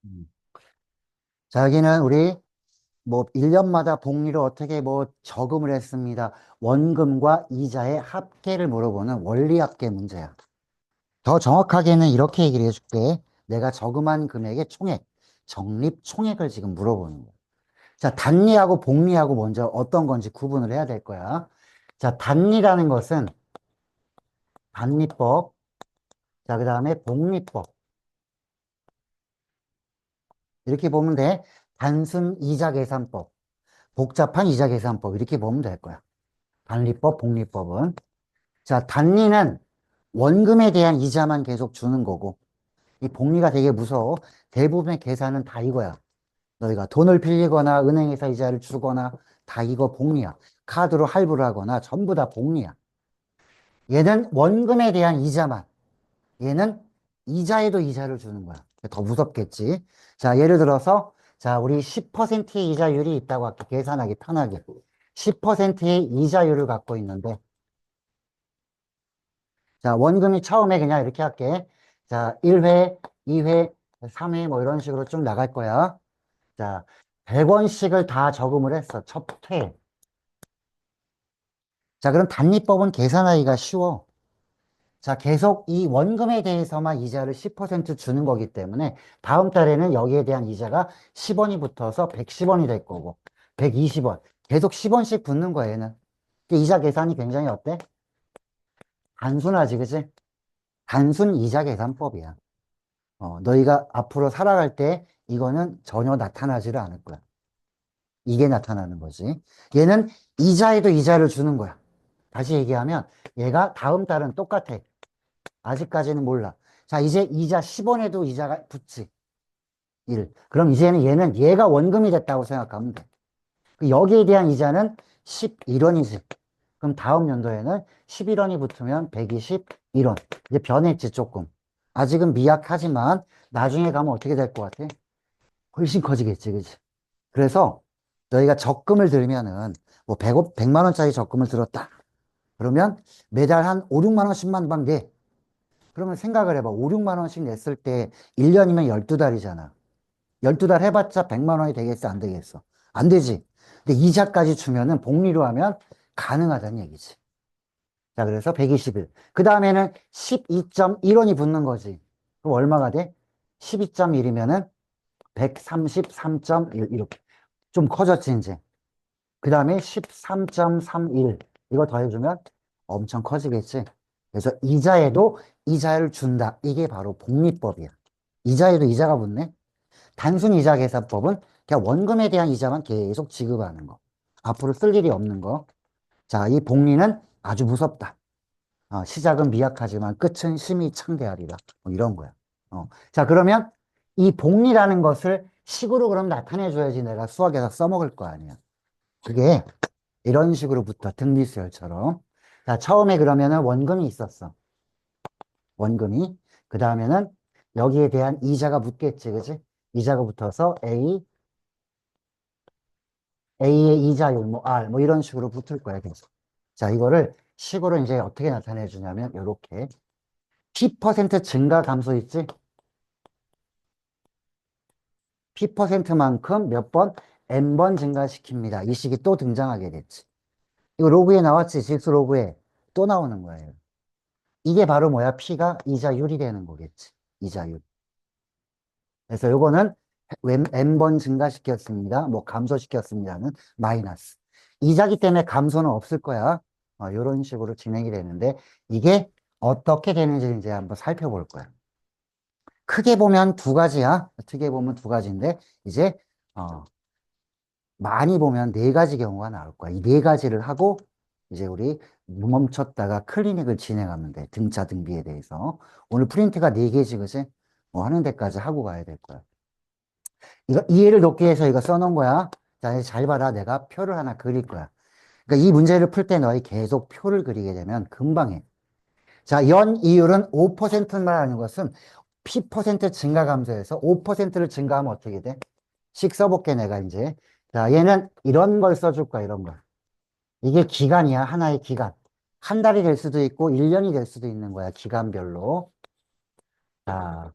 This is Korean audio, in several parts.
음. 자, 여기는 우리 뭐 1년마다 복리를 어떻게 뭐 저금을 했습니다. 원금과 이자의 합계를 물어보는 원리합계 문제야. 더 정확하게는 이렇게 얘기를 해줄게. 내가 저금한 금액의 총액, 적립 총액을 지금 물어보는 거야. 자, 단리하고 복리하고 먼저 어떤 건지 구분을 해야 될 거야. 자, 단리라는 것은 단리법, 자, 그 다음에 복리법. 이렇게 보면 돼. 단순 이자 계산법, 복잡한 이자 계산법. 이렇게 보면 될 거야. 단리법, 복리법은. 자, 단리는 원금에 대한 이자만 계속 주는 거고, 이 복리가 되게 무서워. 대부분의 계산은 다 이거야. 너희가 돈을 빌리거나 은행에서 이자를 주거나 다 이거 복리야. 카드로 할부를 하거나 전부 다 복리야. 얘는 원금에 대한 이자만. 얘는 이자에도 이자를 주는 거야. 더 무섭겠지. 자, 예를 들어서, 자, 우리 10%의 이자율이 있다고 할게. 계산하기 편하게. 10%의 이자율을 갖고 있는데, 자, 원금이 처음에 그냥 이렇게 할게. 자, 1회, 2회, 3회 뭐 이런 식으로 쭉 나갈 거야. 자, 100원씩을 다 저금을 했어. 첫 회. 자, 그럼 단리법은 계산하기가 쉬워. 자, 계속 이 원금에 대해서만 이자를 10% 주는 거기 때문에 다음 달에는 여기에 대한 이자가 10원이 붙어서 110원이 될 거고 120원. 계속 10원씩 붙는 거야, 얘는. 이자 계산이 굉장히 어때? 단순하지, 그치? 단순 이자 계산법이야. 너희가 앞으로 살아갈 때 이거는 전혀 나타나지를 않을 거야. 이게 나타나는 거지. 얘는 이자에도 이자를 주는 거야. 다시 얘기하면 얘가 다음 달은 똑같아. 아직까지는 몰라. 자, 이제 이자 10원에도 이자가 붙지. 1. 그럼 이제는 얘는 얘가 원금이 됐다고 생각하면 돼. 여기에 대한 이자는 11원이지. 그럼 다음 연도에는 11원이 붙으면 121원. 이제 변했지, 조금. 아직은 미약하지만 나중에 가면 어떻게 될 것 같아? 훨씬 커지겠지, 그치? 그래서 너희가 적금을 들면은 뭐 100만 원짜리 적금을 들었다. 그러면 매달 한 5, 6만 원씩만 막 내. 그러면 생각을 해봐. 5, 6만 원씩 냈을 때 1년이면 12달이잖아. 12달 해봤자 100만 원이 되겠어? 안 되겠어? 안 되지. 근데 이자까지 주면은 복리로 하면 가능하다는 얘기지. 자, 그래서 121. 그 다음에는 12.1원이 붙는 거지. 그럼 얼마가 돼? 12.1이면은 133.1 이렇게. 좀 커졌지, 이제. 그 다음에 13.31. 이거 더해주면 엄청 커지겠지. 그래서 이자에도 이자를 준다. 이게 바로 복리법이야. 이자에도 이자가 붙네. 단순 이자 계산법은 그냥 원금에 대한 이자만 계속 지급하는 거. 앞으로 쓸 일이 없는 거. 자, 이 복리는 아주 무섭다. 시작은 미약하지만 끝은 심히 창대하리라. 뭐 이런 거야. 자, 그러면 이 복리라는 것을 식으로 그럼 나타내 줘야지 내가 수학에서 써먹을 거 아니야. 그게 이런 식으로 붙어. 등비수열처럼. 자, 처음에 그러면은 원금이 있었어. 원금이. 그 다음에는 여기에 대한 이자가 붙겠지, 그지? 이자가 붙어서 A의 이자율, 뭐 R, 뭐 이런 식으로 붙을 거야, 계속. 자, 이거를 식으로 이제 어떻게 나타내 주냐면, 요렇게. P% 증가 감소 있지? P%만큼 몇 번? N번 증가시킵니다. 이 식이 또 등장하게 됐지. 이거 로그에 나왔지? 지수 로그에. 또 나오는 거예요. 이게 바로 뭐야? P가 이자율이 되는 거겠지. 이자율. 그래서 요거는 N번 증가시켰습니다. 뭐 감소시켰습니다는 마이너스. 이자기 때문에 감소는 없을 거야. 요런 식으로 진행이 되는데 이게 어떻게 되는지 이제 한번 살펴볼 거야. 크게 보면 두 가지야. 크게 보면 두 가지인데 이제 어, 많이 보면 네 가지 경우가 나올 거야. 이 네 가지를 하고 이제 우리 멈췄다가 클리닉을 진행하면 돼. 등차 등비에 대해서. 오늘 프린트가 네 개지, 그지? 뭐 하는 데까지 하고 가야 될 거야. 이거 이해를 돕기 위해서 이거 써놓은 거야. 자, 이제 잘 봐라. 내가 표를 하나 그릴 거야. 그러니까 이 문제를 풀 때 너희 계속 표를 그리게 되면 금방 해. 자, 연 이율은 5%만 하는 것은 P% 증가 감소해서 5%를 증가하면 어떻게 돼? 식 써볼게, 내가 이제. 자, 얘는 이런 걸 써줄 거야, 이런 걸. 이게 기간이야, 하나의 기간. 한 달이 될 수도 있고, 1년이 될 수도 있는 거야, 기간별로. 자,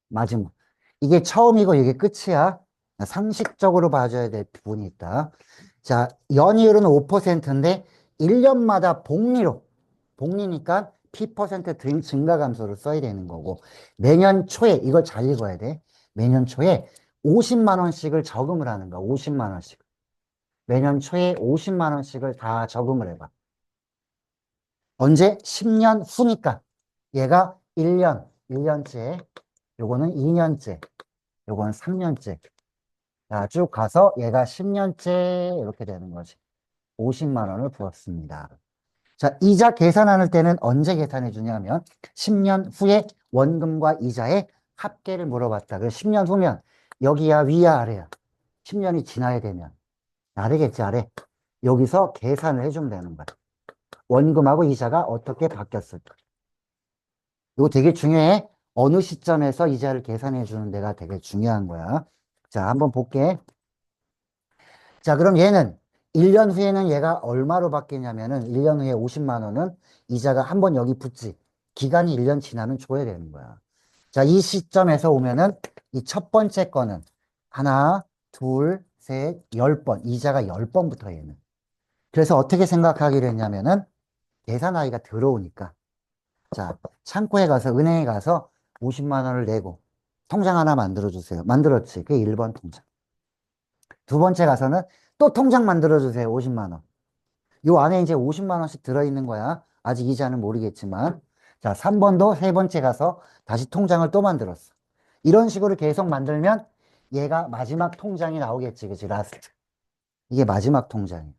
마지막. 이게 처음이고 이게 끝이야. 상식적으로 봐줘야 될 부분이 있다. 자, 연이율은 5%인데 1년마다 복리로, 복리니까 P% 증가 감소를 써야 되는 거고, 매년 초에, 이걸 잘 읽어야 돼. 매년 초에 50만 원씩을 저금을 하는 거야. 50만 원씩. 매년 초에 50만 원씩을 다 저금을 해봐. 언제? 10년 후니까. 얘가 1년째, 요거는 2년째, 요건 3년째. 자, 쭉 가서 얘가 10년째 이렇게 되는 거지. 50만 원을 부었습니다. 자, 이자 계산할 때는 언제 계산해 주냐면 10년 후에 원금과 이자의 합계를 물어봤다. 그래서 10년 후면 여기야 위야 아래야. 10년이 지나야 되면 아래겠지 아래. 여기서 계산을 해주면 되는 거야. 원금하고 이자가 어떻게 바뀌었을까. 이거 되게 중요해. 어느 시점에서 이자를 계산해 주는 데가 되게 중요한 거야. 자, 한번 볼게. 자, 그럼 얘는 1년 후에는 얘가 얼마로 바뀌냐면은 1년 후에 50만 원은 이자가 한 번 여기 붙지. 기간이 1년 지나면 줘야 되는 거야. 자, 이 시점에서 오면은 이 첫 번째 거는 하나, 둘, 셋, 10번. 이자가 10번 붙어 얘는. 그래서 어떻게 생각하기로 했냐면은 계산하기가 들어오니까. 자, 창고에 가서 은행에 가서 50만 원을 내고 통장 하나 만들어 주세요. 만들었지. 그게 1번 통장. 두 번째 가서는 또 통장 만들어 주세요. 50만 원. 요 안에 이제 50만 원씩 들어있는 거야. 아직 이자는 모르겠지만. 자, 3번도 세 번째 가서 다시 통장을 또 만들었어. 이런 식으로 계속 만들면 얘가 마지막 통장이 나오겠지. 그치? 라스트. 이게 마지막 통장이야.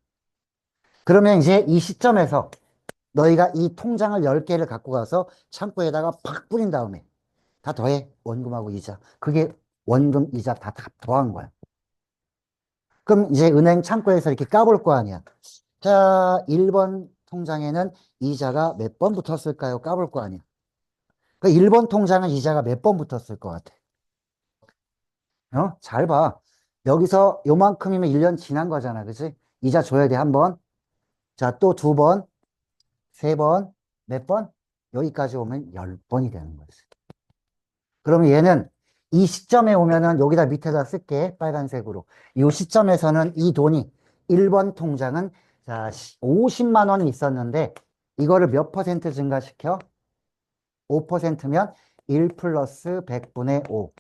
그러면 이제 이 시점에서 너희가 이 통장을 10개를 갖고 가서 창고에다가 팍 뿌린 다음에 다 더해. 원금하고 이자. 그게 원금, 이자 다 더한 거야. 그럼 이제 은행 창고에서 이렇게 까볼 거 아니야. 자, 1번 통장에는 이자가 몇 번 붙었을까요? 까볼 거 아니야. 그 1번 통장은 이자가 몇 번 붙었을 것 같아. 어? 잘 봐. 여기서 요만큼이면 1년 지난 거잖아. 그치? 이자 줘야 돼, 한 번. 자, 또 두 번, 세 번, 몇 번? 여기까지 오면 10번이 되는 거지. 그러면 얘는 이 시점에 오면은 여기다 밑에다 쓸게. 빨간색으로. 이 시점에서는 이 돈이 1번 통장은 자, 50만 원이 있었는데 이거를 몇 퍼센트 증가시켜? 5%면 1 플러스 100분의 5.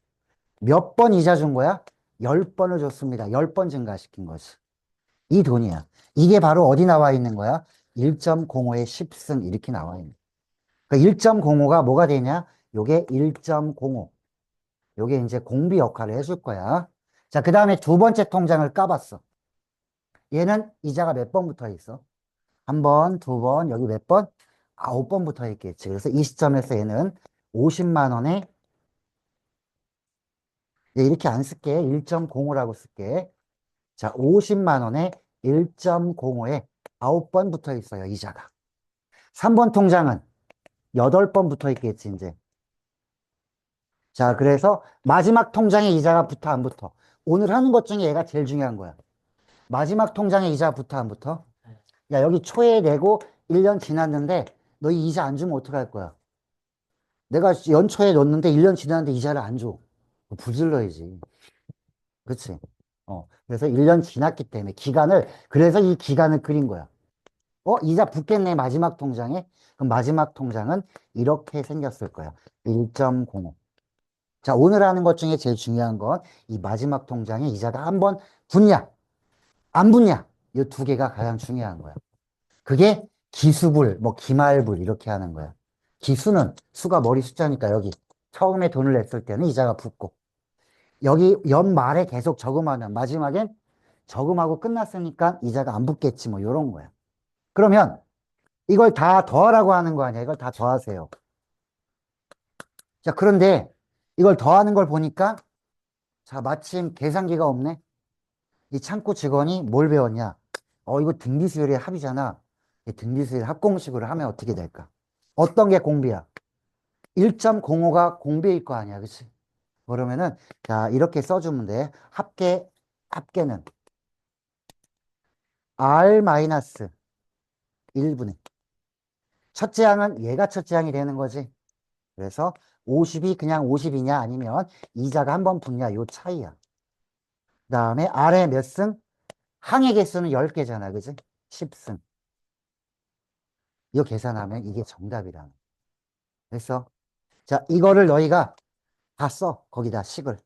몇 번 이자 준 거야? 10번을 줬습니다. 10번 증가시킨 거지. 이 돈이야. 이게 바로 어디 나와 있는 거야? 1.05의 10승 이렇게 나와 있는 거야. 그러니까 1.05가 뭐가 되냐? 요게 1.05. 요게 이제 공비 역할을 해줄 거야. 자, 그 다음에 두 번째 통장을 까봤어. 얘는 이자가 몇 번 붙어 있어? 한 번, 두 번, 여기 몇 번? 9번 붙어 있겠지. 그래서 이 시점에서 얘는 50만 원에 이렇게 안 쓸게. 1.05라고 쓸게. 자, 50만 원에 1.05에 9번 붙어 있어요, 이자가. 3번 통장은 8번 붙어 있겠지, 이제. 자, 그래서 마지막 통장에 이자가 붙어, 안 붙어? 오늘 하는 것 중에 얘가 제일 중요한 거야. 마지막 통장에 이자 붙어, 안 붙어? 야, 여기 초에 내고 1년 지났는데 너 이 이자 안 주면 어떡할 거야? 내가 연초에 넣었는데 1년 지났는데 이자를 안 줘. 부질러야지. 그치? 그래서 1년 지났기 때문에 그래서 이 기간을 그린 거야. 이자 붙겠네, 마지막 통장에? 그럼 마지막 통장은 이렇게 생겼을 거야. 1.05. 자, 오늘 하는 것 중에 제일 중요한 건 이 마지막 통장에 이자가 한 번 붙냐, 안 붙냐? 이 두 개가 가장 중요한 거야. 그게 기수불, 뭐 기말불 이렇게 하는 거야. 기수는 수가 머리 숫자니까 여기 처음에 돈을 냈을 때는 이자가 붙고 여기 연말에 계속 저금하면 마지막엔 저금하고 끝났으니까 이자가 안 붙겠지 뭐 이런 거야. 그러면 이걸 다 더하라고 하는 거 아니야. 이걸 다 더하세요. 자, 그런데 이걸 더하는 걸 보니까 자, 마침 계산기가 없네. 이 창구 직원이 뭘 배웠냐? 이거 등비수열의 합이잖아. 이 등비수열 합공식으로 하면 어떻게 될까? 어떤 게 공비야? 1.05가 공비일 거 아니야. 그치? 그러면은, 자, 이렇게 써주면 돼. 합계는 R-1분의. 첫째 항은 얘가 첫째 항이 되는 거지. 그래서 50이 그냥 50이냐 아니면 이자가 한 번 붙냐 요 차이야. 그 다음에 아래 몇 승? 항의 개수는 10개잖아. 그지? 10승. 이거 계산하면 이게 정답이라는. 그래서 자, 이거를 너희가 다 써. 거기다 식을.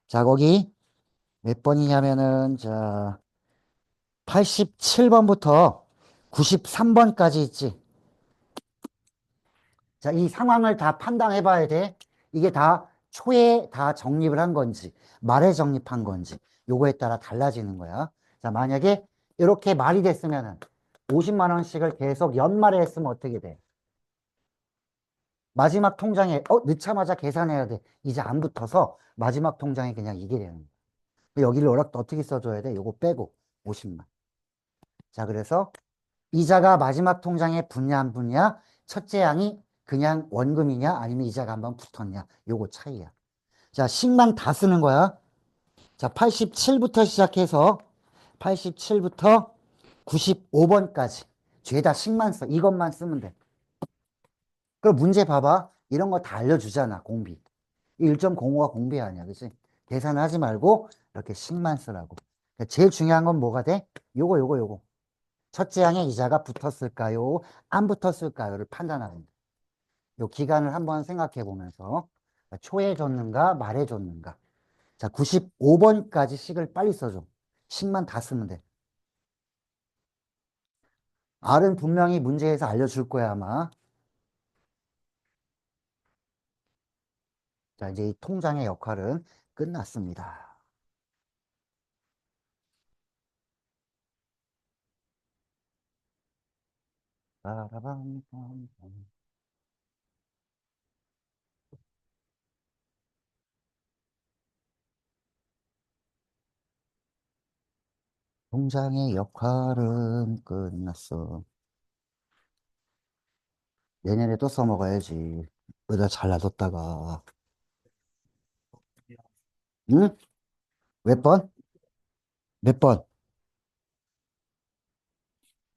자, 거기 몇 번이냐면은 자, 87번부터 93번까지 있지. 자, 이 상황을 다 판단해 봐야 돼. 이게 다 초에 다 정립을 한 건지, 말에 정립한 건지, 요거에 따라 달라지는 거야. 자, 만약에 이렇게 말이 됐으면은 50만 원씩을 계속 연말에 했으면 어떻게 돼? 마지막 통장에, 넣자마자 계산해야 돼. 이제 안 붙어서 마지막 통장에 그냥 이게 되는 거야. 여기를 어떻게 써줘야 돼? 요거 빼고 50만. 자, 그래서 이자가 마지막 통장에 붙냐 안 붙냐? 첫째 양이 그냥 원금이냐 아니면 이자가 한번 붙었냐? 요거 차이야. 자, 식만 다 쓰는 거야. 자, 87부터 시작해서 87부터 95번까지 죄다 식만 써. 이것만 쓰면 돼. 그럼 문제 봐봐. 이런 거 다 알려주잖아, 공비. 1.05가 공비 아니야, 그치? 계산하지 말고 이렇게 식만 쓰라고. 제일 중요한 건 뭐가 돼? 요거. 첫째 항에 이자가 붙었을까요? 안 붙었을까요?를 판단하는 거예요. 요 기간을 한번 생각해 보면서 초에 줬는가 말에 줬는가. 자, 95번까지 식을 빨리 써줘. 식만 다 쓰면 돼. R은 분명히 문제에서 알려줄 거야 아마. 자, 이제 이 통장의 역할은 끝났습니다. 빠라밤. 통장의 역할은 끝났어. 내년에 또 써먹어야지. 의자 잘 놔뒀다가. 응? 몇 번? 몇 번?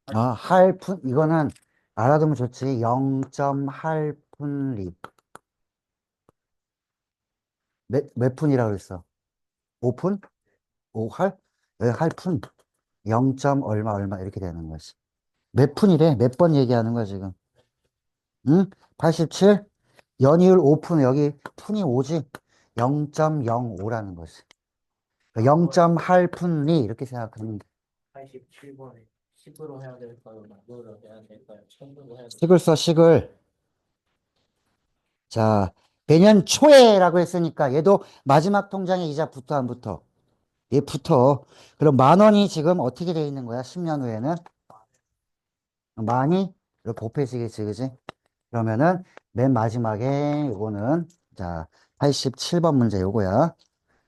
아, 할푼, 이거는 알아두면 좋지. 0.8푼리. 몇 푼이라고 그랬어? 5푼? 5할? 여기 할푼. 0. 얼마, 얼마, 이렇게 되는 거지. 몇 푼이래? 몇 번 얘기하는 거야, 지금? 응? 87? 연이율 5푼, 여기 푼이 5지? 0.05라는 거지. 0.8푼리, 이렇게 생각하면 돼. 87번에 10으로 해야 될까요? 만으로 해야 될까요? 천으로 해야 될까요? 식을 써, 식을. 자, 내년 초에라고 했으니까 얘도 마지막 통장에 이자 붙어, 안 붙어? 얘 붙어. 그럼 10,000원이 지금 어떻게 돼 있는 거야? 10년 후에는? 많이? 이렇게 곱해지겠지, 그지? 그러면은 맨 마지막에 요거는, 자, 87번 문제 요거야.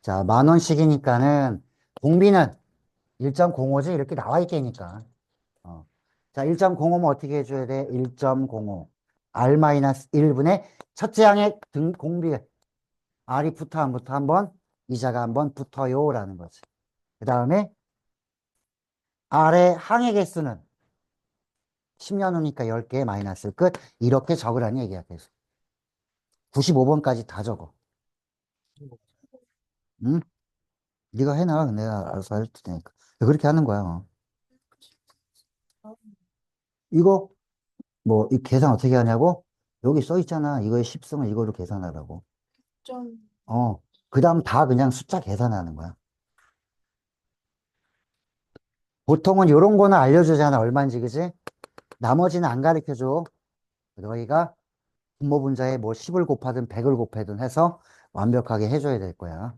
자, 10,000원씩이니까는 공비는 1.05지? 이렇게 나와 있게니까. 어. 자, 1.05면 어떻게 해줘야 돼? 1.05. R-1분의 첫째 항의 공비. R이 붙어, 안 붙어? 한번? 이자가 한번 붙어요. 라는 거지. 그 다음에 R의 항의 개수는 10년 후니까 10개 마이너스 끝. 이렇게 적으라는 얘기야, 계속. 95번까지 다 적어. 응? 네가 해놔. 내가 알아서 할 테니까. 그렇게 하는 거야. 이거, 뭐, 이 계산 어떻게 하냐고? 여기 써 있잖아. 이거의 10승을 이걸로 계산하라고. 좀, 어. 그 다음 다 그냥 숫자 계산하는 거야. 보통은 요런 거는 알려주잖아. 얼마인지, 그지? 나머지는 안 가르쳐 줘. 너희가 분모 분자에 뭐 10을 곱하든 100을 곱하든 해서 완벽하게 해줘야 될 거야.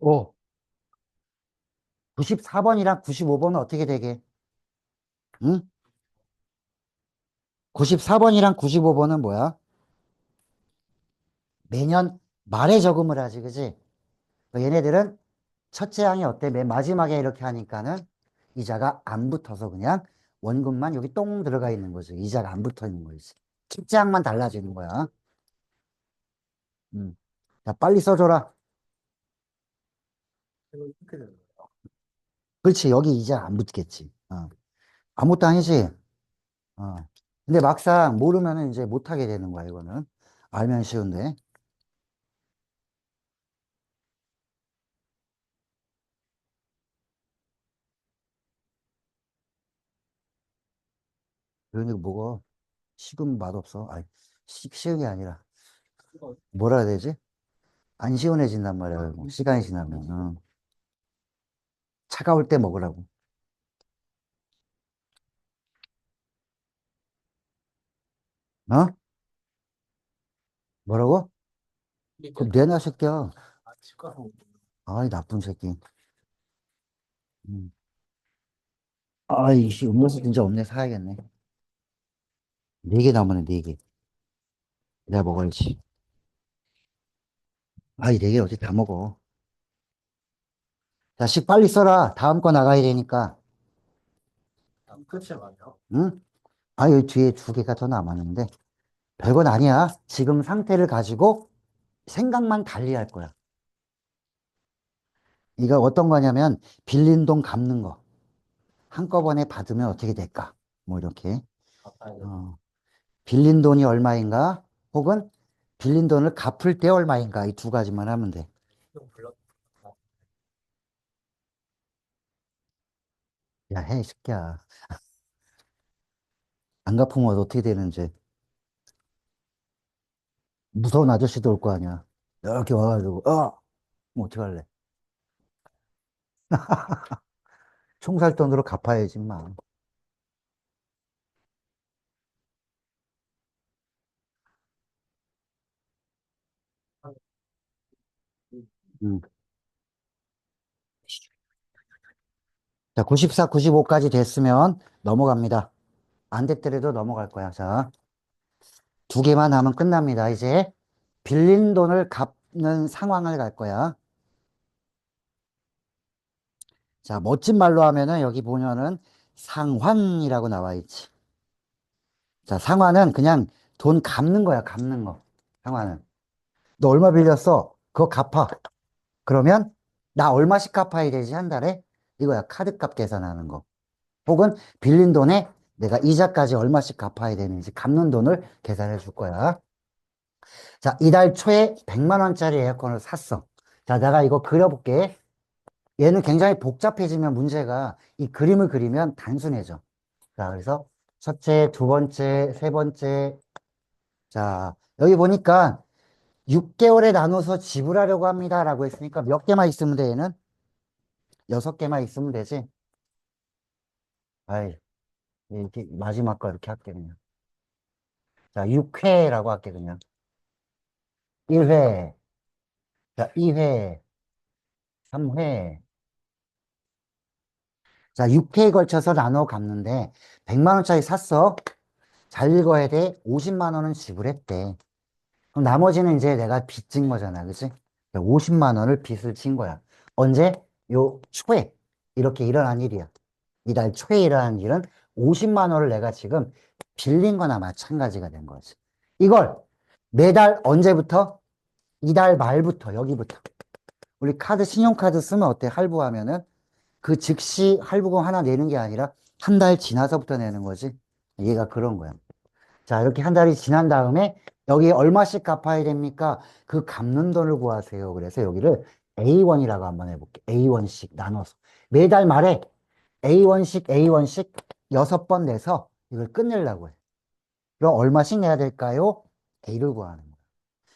오. 94번이랑 95번은 어떻게 되게? 응? 94번이랑 95번은 뭐야? 매년 말에 적음을 하지, 그지? 얘네들은 첫째 항이 어때? 맨 마지막에 이렇게 하니까는 이자가 안 붙어서 그냥 원금만 여기 똥 들어가 있는 거죠. 이자가 안 붙어 있는 거지. 숫자만 달라지는 거야. 음. 자, 빨리 써줘라. 이렇게 되는 거예요. 그렇지. 여기 이자 안 붙겠지. 아무것도 아니지. 어. 근데 막상 모르면은 이제 못하게 되는 거야, 이거는. 알면 쉬운데. 그러니까 뭐가 식으면 맛없어. 아니, 쉬운 게 아니라. 이거 뭐라 해야 되지? 안 시원해진단 말이야. 뭐 시간이 지나면. 차가울 때 먹으라고. 어? 뭐라고? 이게 그럼 내놔, 새끼야. 집 가서 아이, 나쁜 새끼. 음. 아이, 씨, 음료수 진짜 없네. 사야겠네. 네 개 남았네, 네 개. 내가 먹어야지. 아이, 네 개 어디 다 먹어. 자, 식 빨리 써라. 다음 거 나가야 되니까. 끝이 많아요. 응? 아, 여기 뒤에 두 개가 더 남았는데. 별건 아니야. 지금 상태를 가지고 생각만 달리 할 거야. 이거 어떤 거냐면, 빌린 돈 갚는 거. 한꺼번에 받으면 어떻게 될까? 뭐, 이렇게. 갚아야 돼. 어, 빌린 돈이 얼마인가? 혹은 빌린 돈을 갚을 때 얼마인가? 이 두 가지만 하면 돼. 좀 불러. 야, 해, 이 새끼야. 안 갚으면 어떻게 되는지. 무서운 아저씨도 올 거 아니야. 이렇게 와가지고, 뭐 어떡할래? 총 살 돈으로 갚아야지, 마. 음. 자, 94, 95까지 됐으면 넘어갑니다. 안 됐더라도 넘어갈 거야. 자, 두 개만 하면 끝납니다. 이제 빌린 돈을 갚는 상황을 갈 거야. 자, 멋진 말로 하면은 여기 보면은 상환이라고 나와 있지. 자, 상환은 그냥 돈 갚는 거야, 갚는 거. 상환은. 너 얼마 빌렸어? 그거 갚아. 그러면 나 얼마씩 갚아야 되지, 한 달에? 이거야, 카드값 계산하는 거. 혹은 빌린 돈에 내가 이자까지 얼마씩 갚아야 되는지 갚는 돈을 계산해 줄 거야. 자, 이달 초에 100만 원짜리 에어컨을 샀어. 자, 내가 이거 그려볼게. 얘는 굉장히 복잡해지면 문제가 이 그림을 그리면 단순해져. 자, 그래서 첫째, 두 번째, 세 번째. 자, 여기 보니까 6개월에 나눠서 지불하려고 합니다라고 했으니까 몇 개만 있으면 돼, 얘는? 6개만 있으면 되지. 아이, 이렇게 마지막 거 이렇게 할게, 그냥. 자, 6회라고 할게, 그냥. 1회, 자, 2회, 3회. 자, 6회에 걸쳐서 나눠 갚는데, 100만 원짜리 샀어. 잘 읽어야 돼. 50만 원은 지불했대. 그럼 나머지는 이제 내가 빚진 거잖아. 그치? 50만 원을 빚을 진 거야. 언제? 요 초에. 이렇게 일어난 일이야. 이달 초에 일어난 일은 50만 원을 내가 지금 빌린 거나 마찬가지가 된 거지. 이걸 매달 언제부터? 이달 말부터, 여기부터. 우리 카드, 신용카드 쓰면 어때? 할부하면은 그 즉시 할부금 하나 내는 게 아니라 한 달 지나서부터 내는 거지. 얘가 그런 거야. 자, 이렇게 한 달이 지난 다음에 여기 얼마씩 갚아야 됩니까? 그 갚는 돈을 구하세요. 그래서 여기를 A1이라고 한번 해볼게. A1씩 나눠서. 매달 말에 A1씩 6번 내서 이걸 끝내려고 해. 그럼 얼마씩 내야 될까요? A를 구하는 거야.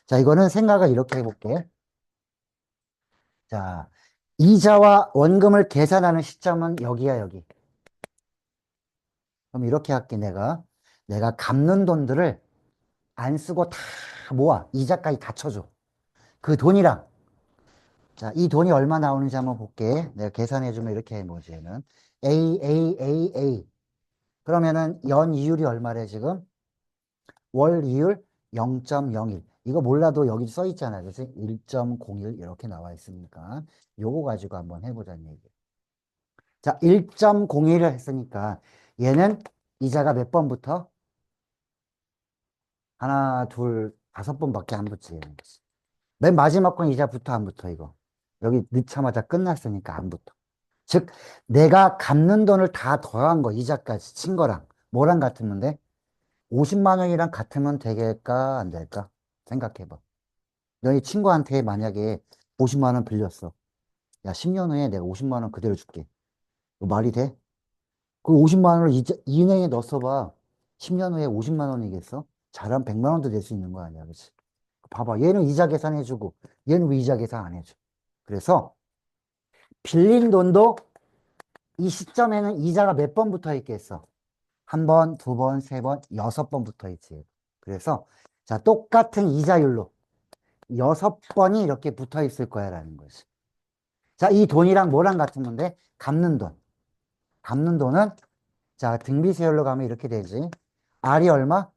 자, 이거는 생각을 이렇게 해볼게. 자, 이자와 원금을 계산하는 시점은 여기야, 여기. 그럼 이렇게 할게, 내가. 내가 갚는 돈들을 안 쓰고 다 모아. 이자까지 다 쳐줘. 그 돈이랑, 자, 이 돈이 얼마 나오는지 한번 볼게. 내가 계산해주면 이렇게 해, 뭐지, 얘는. A. 그러면은 연 이율이 얼마래, 지금? 월 이율 0.01. 이거 몰라도 여기 써 있잖아. 그치? 1.01 이렇게 나와 있으니까. 요거 가지고 한번 해보자는 얘기. 자, 1.01을 했으니까 얘는 이자가 몇 번부터? 하나, 둘, 5번밖에 안 붙지. 얘는. 맨 마지막 건 이자부터 안 붙어, 이거. 여기 넣자마자 끝났으니까 안 붙어. 즉, 내가 갚는 돈을 다 더한 거, 이자까지 친 거랑, 뭐랑 같으면 돼? 50만 원이랑 같으면 되겠까, 안 될까? 생각해봐. 너희 친구한테 만약에 50만 원 빌렸어. 야, 10년 후에 내가 50만 원 그대로 줄게. 이거 말이 돼? 그 50만 원을 은행에 넣었어봐. 10년 후에 50만 원이겠어? 잘하면 100만 원도 낼 수 있는 거 아니야, 그치? 봐봐. 얘는 이자 계산해주고, 얘는 왜 이자 계산 안 해줘? 그래서, 빌린 돈도 이 시점에는 이자가 몇 번 붙어 있겠어? 한 번, 두 번, 세 번, 6번 붙어 있지. 그래서, 자, 똑같은 이자율로 6번이 이렇게 붙어 있을 거야, 라는 거지. 자, 이 돈이랑 뭐랑 같은 건데? 갚는 돈. 갚는 돈은, 자, 등비세율로 가면 이렇게 되지. R이 얼마?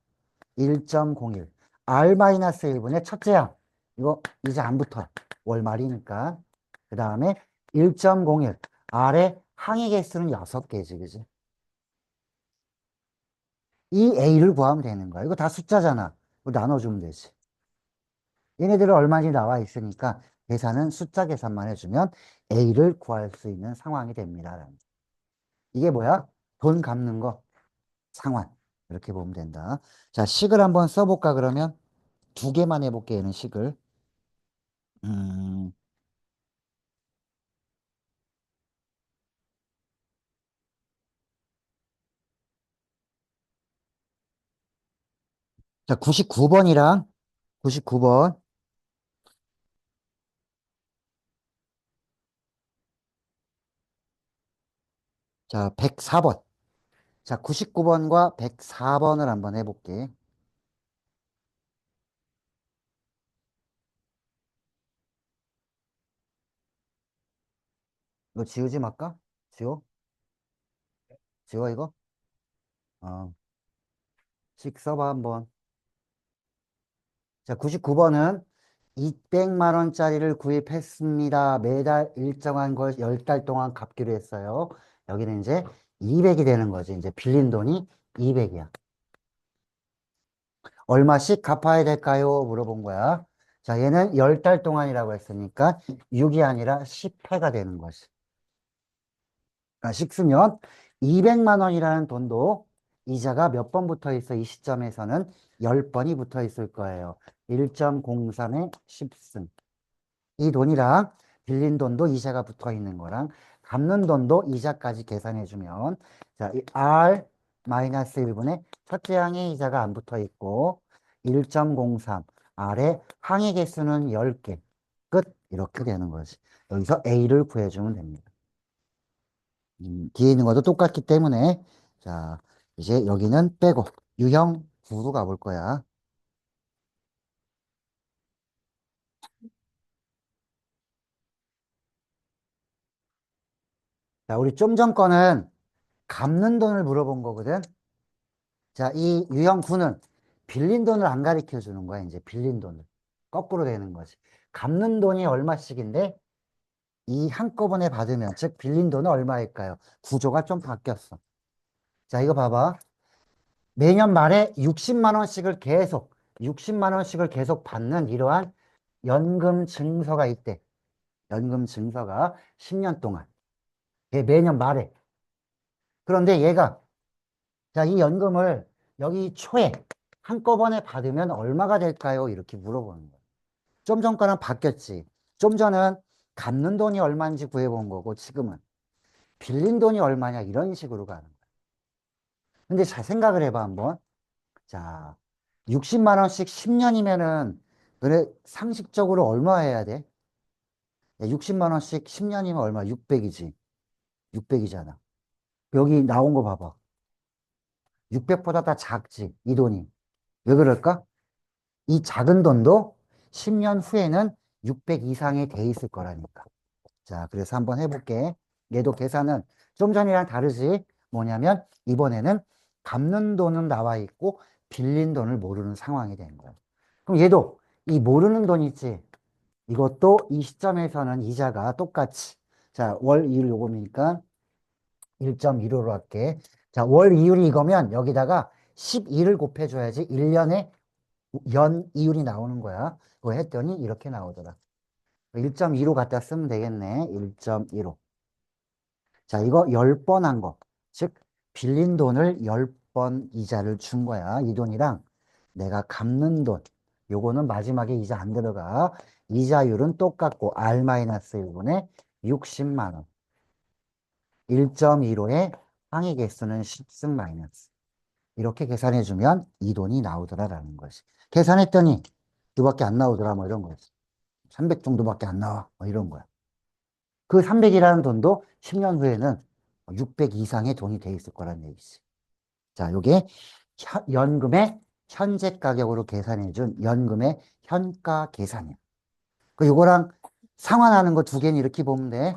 1.01. R-1분의 첫째 항. 이거 이제 안 붙어. 월말이니까. 그 다음에 1.01. R의 항의 개수는 6개지, 그지? 이 A를 구하면 되는 거야. 이거 다 숫자잖아. 이거 나눠주면 되지. 얘네들은 얼마인지 나와 있으니까 계산은 숫자 계산만 해주면 A를 구할 수 있는 상황이 됩니다. 이게 뭐야? 돈 갚는 거 상환. 이렇게 보면 된다. 자, 식을 한번 써볼까, 그러면? 두 개만 해볼게, 얘는 식을. 음, 자, 99번이랑 99번. 자, 104번. 자, 99번과 104번을 한번 해볼게. 이거 지우지 말까? 지워? 지워, 이거? 어, 식 써봐, 한번. 자, 99번은 200만 원짜리를 구입했습니다. 매달 일정한 걸 10달 동안 갚기로 했어요. 여기는 이제 200이 되는 거지. 이제 빌린 돈이 200이야. 얼마씩 갚아야 될까요? 물어본 거야. 자, 얘는 10달 동안이라고 했으니까 6이 아니라 10회가 되는 거지. 그러니까 식으면 200만 원이라는 돈도 이자가 몇 번 붙어 있어? 이 시점에서는 10번이 붙어 있을 거예요. 1.03의 10승. 이 돈이랑 빌린 돈도 이자가 붙어 있는 거랑 갚는 돈도 이자까지 계산해주면 자, 이 R-1분의 첫째 항의 이자가 안 붙어 있고 1.03 R의 항의 개수는 10개 끝 이렇게 되는 거지. 여기서 A를 구해주면 됩니다. 뒤에 있는 것도 똑같기 때문에 자 이제 여기는 빼고 유형 9로 가볼 거야. 자, 우리 좀 전 거는 갚는 돈을 물어본 거거든. 자, 이 유형 9는 빌린 돈을 안 가르쳐 주는 거야. 이제 빌린 돈을. 거꾸로 되는 거지. 갚는 돈이 얼마씩인데 이 한꺼번에 받으면, 즉 빌린 돈은 얼마일까요? 구조가 좀 바뀌었어. 자, 이거 봐봐. 매년 말에 60만 원씩을 계속, 60만 원씩을 계속 받는 이러한 연금 증서가 있대. 연금 증서가 10년 동안. 얘 매년 말에. 그런데 얘가, 자, 이 연금을 여기 초에 한꺼번에 받으면 얼마가 될까요? 이렇게 물어보는 거야. 좀 전 거랑 바뀌었지. 좀 전은 갚는 돈이 얼마인지 구해본 거고, 지금은 빌린 돈이 얼마냐, 이런 식으로 가는 거야. 근데 잘 생각을 해봐, 한번. 자, 60만 원씩 10년이면은, 너네 상식적으로 얼마 해야 돼? 60만 원씩 10년이면 얼마? 600이지. 600이잖아. 여기 나온 거 봐봐. 600보다 다 작지, 이 돈이. 왜 그럴까? 이 작은 돈도 10년 후에는 600 이상이 돼 있을 거라니까. 자, 그래서 한번 해볼게. 얘도 계산은 좀 전이랑 다르지. 뭐냐면 이번에는 갚는 돈은 나와 있고 빌린 돈을 모르는 상황이 된 거야. 그럼 얘도 이 모르는 돈 있지. 이것도 이 시점에서는 이자가 똑같이 자, 월 2일 요금이니까 1.15로 할게. 자, 월 이율이 이거면 여기다가 12를 곱해줘야지 1년에 연 이율이 나오는 거야. 그거 했더니 이렇게 나오더라. 1.25 갖다 쓰면 되겠네. 1.15. 자, 이거 10번 한 거. 즉, 빌린 돈을 10번 이자를 준 거야. 이 돈이랑 내가 갚는 돈. 요거는 마지막에 이자 안 들어가. 이자율은 똑같고 R-1분의 60만 원. 1.15의 항의 개수는 10승 마이너스. 이렇게 계산해주면 이 돈이 나오더라라는 거지. 계산했더니 이거밖에 안 나오더라 뭐 이런 거지. 300 정도밖에 안 나와 뭐 이런 거야. 그 300이라는 돈도 10년 후에는 600 이상의 돈이 돼 있을 거란 얘기지. 자, 요게 연금의 현재 가격으로 계산해준 연금의 현가 계산이야. 그 요거랑 상환하는 거 두 개는 이렇게 보면 돼.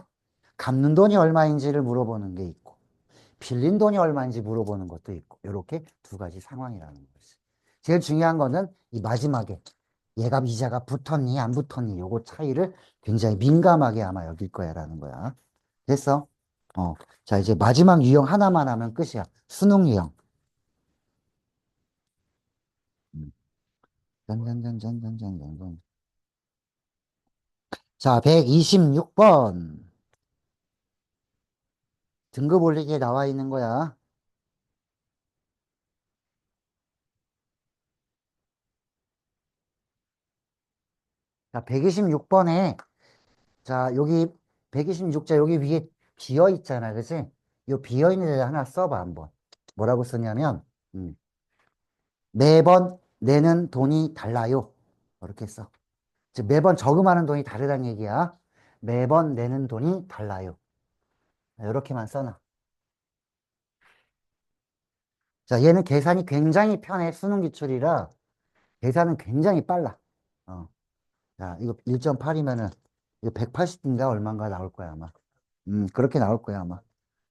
갚는 돈이 얼마인지를 물어보는 게 있고 빌린 돈이 얼마인지 물어보는 것도 있고 이렇게 두 가지 상황이라는 거지. 제일 중요한 거는 이 마지막에 얘가 이자가 붙었니 안 붙었니 요거 차이를 굉장히 민감하게 아마 여길 거야라는 거야. 됐어? 자, 이제 마지막 유형 하나만 하면 끝이야. 수능 유형. 음. 짠짠짠짠짠짠짠. 자, 126번. 등급 올리기에 나와 있는 거야. 자, 126번에 자, 여기 126자 여기 위에 비어 있잖아. 그치? 요 비어 있는 데 하나 써봐, 한번. 뭐라고 쓰냐면, 매번 내는 돈이 달라요. 이렇게 써. 즉, 매번 저금하는 돈이 다르다는 얘기야. 매번 내는 돈이 달라요. 이렇게만 써놔. 자, 얘는 계산이 굉장히 편해. 수능 기출이라 계산은 굉장히 빨라. 어. 자, 이거 1.8이면은 이거 180인가 얼마인가 나올 거야, 아마. 그렇게 나올 거야, 아마.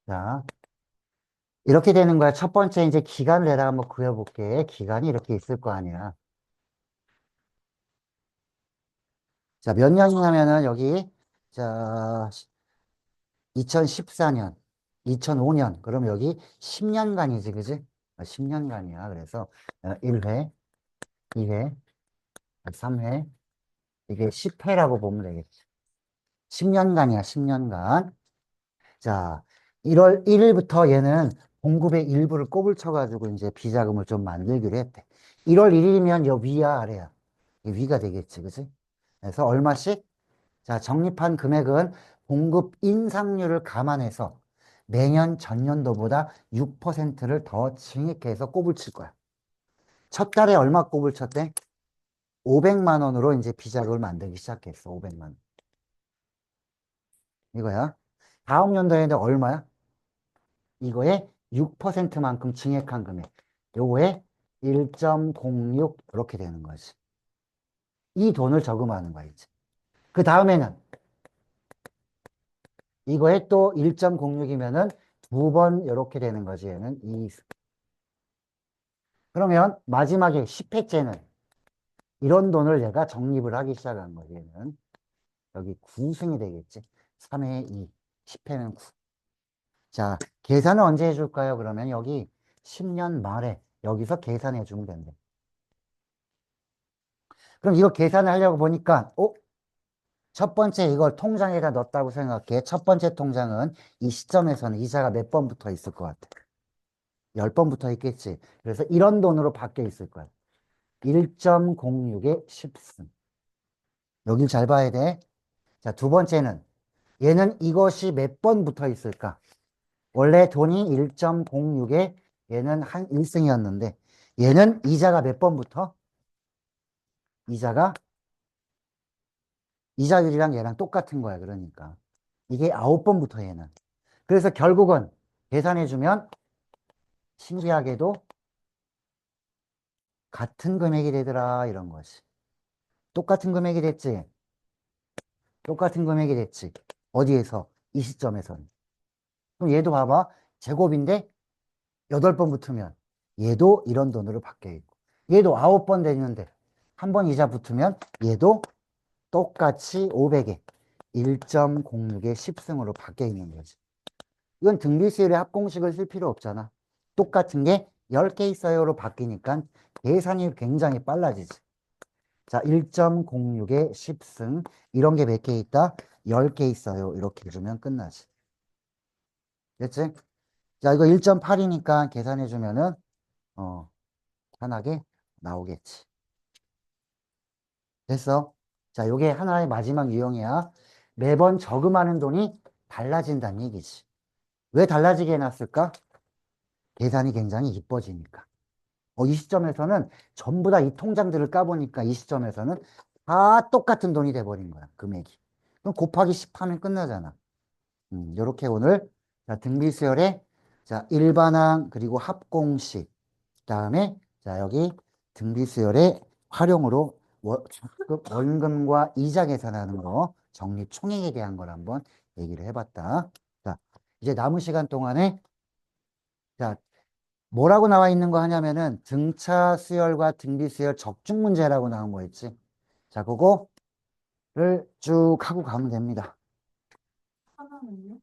자, 이렇게 되는 거야. 첫 번째 이제 기간을 내가 한번 그려볼게. 기간이 이렇게 있을 거 아니야. 자, 몇 년이냐면은 여기 자 2014년, 2005년. 그럼 여기 10년간이지, 그지? 10년간이야. 그래서 1회, 2회, 3회, 이게 10회라고 보면 되겠지. 10년간이야, 10년간. 자, 1월 1일부터 얘는 공급의 일부를 꼽을 쳐가지고 이제 비자금을 좀 만들기로 했대. 1월 1일이면 여 위야, 아래야? 이 위가 되겠지, 그지? 그래서 얼마씩? 자, 적립한 금액은 공급 인상률을 감안해서 매년 전년도보다 6%를 더 증액해서 꼽을 칠 거야. 첫 달에 얼마 꼽을 쳤대? 500만 원으로 이제 비자금을 만들기 시작했어, 500만 원. 이거야. 다음 연도에는 얼마야? 이거에 6%만큼 증액한 금액. 요거에 1.06 이렇게 되는 거지. 이 돈을 저금하는 거야, 이제. 그 다음에는 이거에 또 1.06이면은 두 번 이렇게 되는 거지, 얘는. 그러면 마지막에 10회째는 이런 돈을 얘가 적립을 하기 시작한 거지, 얘는. 여기 9승이 되겠지. 3회 2, 10회는 9. 자, 계산을 언제 해줄까요? 그러면 여기 10년 말에 여기서 계산해 주면 된대. 그럼 이거 계산을 하려고 보니까, 첫 번째 이걸 통장에다 넣었다고 생각해. 첫 번째 통장은 이 시점에서는 이자가 몇 번 붙어 있을 것 같아. 10번 붙어 있겠지. 그래서 이런 돈으로 바뀌어 있을 거야. 1.06의 10승. 여길 잘 봐야 돼. 자, 두 번째는 얘는 이것이 몇 번 붙어 있을까? 원래 돈이 1.06에 얘는 한 1승이었는데 얘는 이자가 몇 번 붙어? 이자가 이자율이랑 얘랑 똑같은 거야. 그러니까 이게 9번 붙어 얘는. 그래서 결국은 계산해주면 신기하게도 같은 금액이 되더라 이런 거지. 똑같은 금액이 됐지. 똑같은 금액이 됐지. 어디에서? 이 시점에서는. 그럼 얘도 봐봐. 제곱인데 8번 붙으면 얘도 이런 돈으로 바뀌어 있고 얘도 9번 되는데 한 번 이자 붙으면 얘도 똑같이 500에 1.06의 10승으로 바뀌어 있는 거지. 이건 등비수열의 합공식을 쓸 필요 없잖아. 똑같은 게 10개 있어요로 바뀌니까 계산이 굉장히 빨라지지. 자, 1.06에 10승. 이런 게 몇 개 있다? 10개 있어요. 이렇게 해주면 끝나지. 됐지? 자, 이거 1.8이니까 계산해주면은, 편하게 나오겠지. 됐어? 자, 요게 하나의 마지막 유형이야. 매번 저금하는 돈이 달라진다는 얘기지. 왜 달라지게 해놨을까? 계산이 굉장히 이뻐지니까. 이 시점에서는 전부 다 이 통장들을 까보니까 이 시점에서는 다 똑같은 돈이 돼버린 거야, 금액이. 그럼 곱하기 10 하면 끝나잖아. 요렇게 오늘, 자, 등비수열의, 자, 일반항, 그리고 합공식, 그다음에, 자, 여기 등비수열의 활용으로 적급 원금과 이자 계산하는 거, 적립 총액에 대한 걸 한번 얘기를 해봤다. 자, 이제 남은 시간 동안에, 자, 뭐라고 나와 있는 거 하냐면은 등차 수열과 등비 수열 적중 문제라고 나온 거 있지. 자, 그거를 쭉 하고 가면 됩니다. 하나는요?